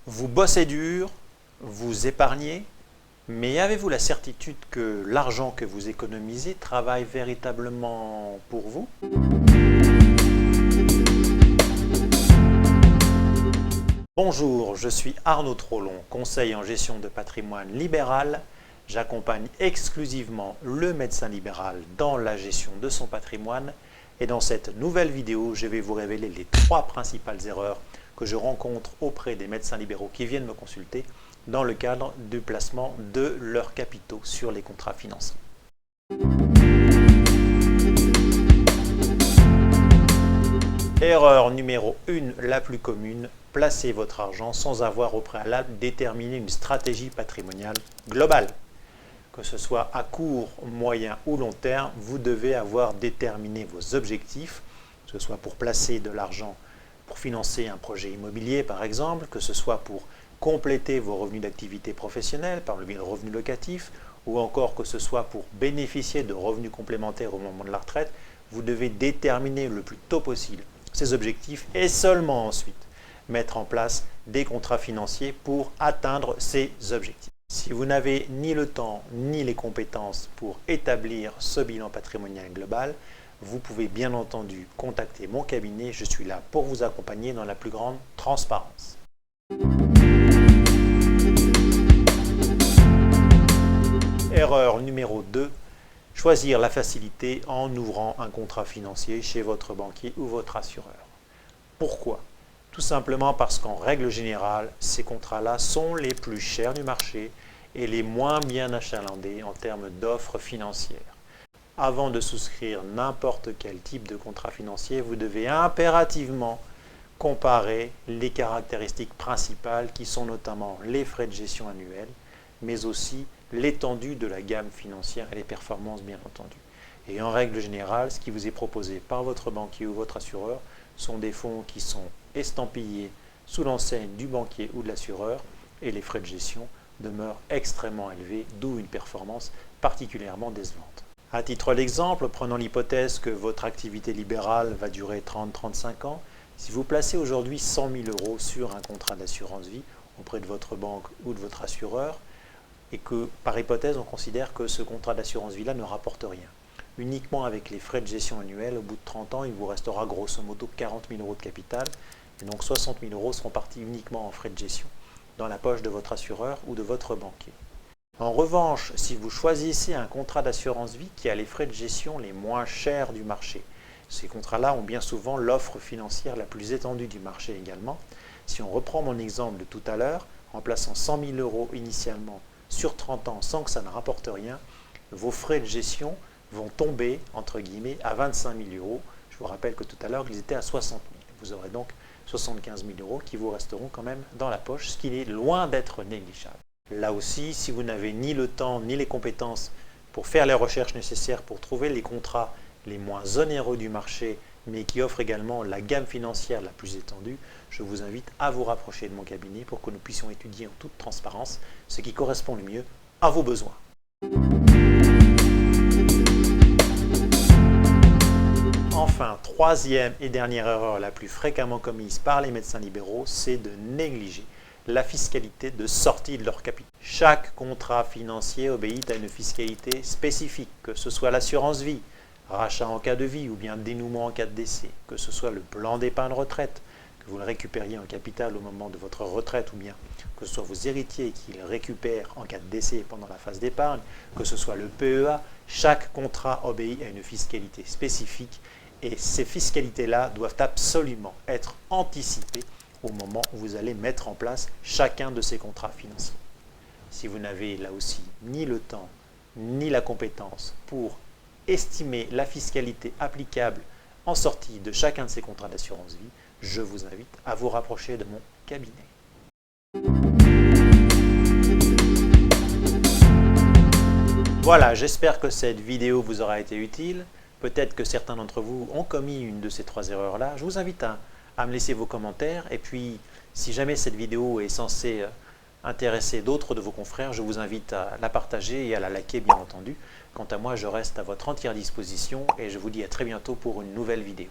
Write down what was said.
Vous bossez dur, vous épargnez, mais avez-vous la certitude que l'argent que vous économisez travaille véritablement pour vous? Bonjour, je suis Arnaud Trollon, conseiller en gestion de patrimoine libéral. J'accompagne exclusivement le médecin libéral dans la gestion de son patrimoine. Et dans cette nouvelle vidéo, je vais vous révéler les 3 principales erreurs que je rencontre auprès des médecins libéraux qui viennent me consulter dans le cadre du placement de leurs capitaux sur les contrats financiers. Erreur numéro 1, la plus commune, placez votre argent sans avoir au préalable déterminé une stratégie patrimoniale globale. Que ce soit à court, moyen ou long terme, vous devez avoir déterminé vos objectifs, que ce soit pour placer de l'argent pour financer un projet immobilier par exemple, que ce soit pour compléter vos revenus d'activité professionnelle par le biais de revenus locatifs, ou encore que ce soit pour bénéficier de revenus complémentaires au moment de la retraite. Vous devez déterminer le plus tôt possible ces objectifs et seulement ensuite mettre en place des contrats financiers pour atteindre ces objectifs. Si vous n'avez ni le temps ni les compétences pour établir ce bilan patrimonial global, vous pouvez bien entendu contacter mon cabinet. Je suis là pour vous accompagner dans la plus grande transparence. Erreur numéro 2, choisir la facilité en ouvrant un contrat financier chez votre banquier ou votre assureur. Pourquoi? Tout simplement parce qu'en règle générale, ces contrats-là sont les plus chers du marché et les moins bien achalandés en termes d'offres financières. Avant de souscrire n'importe quel type de contrat financier, vous devez impérativement comparer les caractéristiques principales qui sont notamment les frais de gestion annuels, mais aussi l'étendue de la gamme financière et les performances bien entendu. Et en règle générale, ce qui vous est proposé par votre banquier ou votre assureur sont des fonds qui sont estampillés sous l'enseigne du banquier ou de l'assureur et les frais de gestion demeurent extrêmement élevés, d'où une performance particulièrement décevante. À titre d'exemple, prenons l'hypothèse que votre activité libérale va durer 30-35 ans. Si vous placez aujourd'hui 100 000 € sur un contrat d'assurance vie auprès de votre banque ou de votre assureur, et que par hypothèse on considère que ce contrat d'assurance vie là ne rapporte rien, uniquement avec les frais de gestion annuels, au bout de 30 ans, il vous restera grosso modo 40 000 € de capital, et donc 60 000 € seront partis uniquement en frais de gestion dans la poche de votre assureur ou de votre banquier. En revanche, si vous choisissez un contrat d'assurance vie qui a les frais de gestion les moins chers du marché, ces contrats-là ont bien souvent l'offre financière la plus étendue du marché également. Si on reprend mon exemple de tout à l'heure, en plaçant 100 000 € initialement sur 30 ans sans que ça ne rapporte rien, vos frais de gestion vont tomber, entre guillemets, à 25 000 €. Je vous rappelle que tout à l'heure, ils étaient à 60 000. Vous aurez donc 75 000 € qui vous resteront quand même dans la poche, ce qui est loin d'être négligeable. Là aussi, si vous n'avez ni le temps ni les compétences pour faire les recherches nécessaires pour trouver les contrats les moins onéreux du marché, mais qui offrent également la gamme financière la plus étendue, je vous invite à vous rapprocher de mon cabinet pour que nous puissions étudier en toute transparence ce qui correspond le mieux à vos besoins. Enfin, troisième et dernière erreur la plus fréquemment commise par les médecins libéraux, c'est de négliger la fiscalité de sortie de leur capital. Chaque contrat financier obéit à une fiscalité spécifique, que ce soit l'assurance vie, rachat en cas de vie ou bien dénouement en cas de décès, que ce soit le plan d'épargne retraite, que vous le récupériez en capital au moment de votre retraite ou bien que ce soit vos héritiers qui le récupèrent en cas de décès pendant la phase d'épargne, que ce soit le PEA, chaque contrat obéit à une fiscalité spécifique et ces fiscalités-là doivent absolument être anticipées au moment où vous allez mettre en place chacun de ces contrats financiers. Si vous n'avez là aussi ni le temps ni la compétence pour estimer la fiscalité applicable en sortie de chacun de ces contrats d'assurance vie, je vous invite à vous rapprocher de mon cabinet. Voilà, j'espère que cette vidéo vous aura été utile. Peut-être que certains d'entre vous ont commis une de ces 3 erreurs-là. Je vous invite à me laisser vos commentaires. Et puis, si jamais cette vidéo est censée intéresser d'autres de vos confrères, je vous invite à la partager et à la liker, bien entendu. Quant à moi, je reste à votre entière disposition et je vous dis à très bientôt pour une nouvelle vidéo.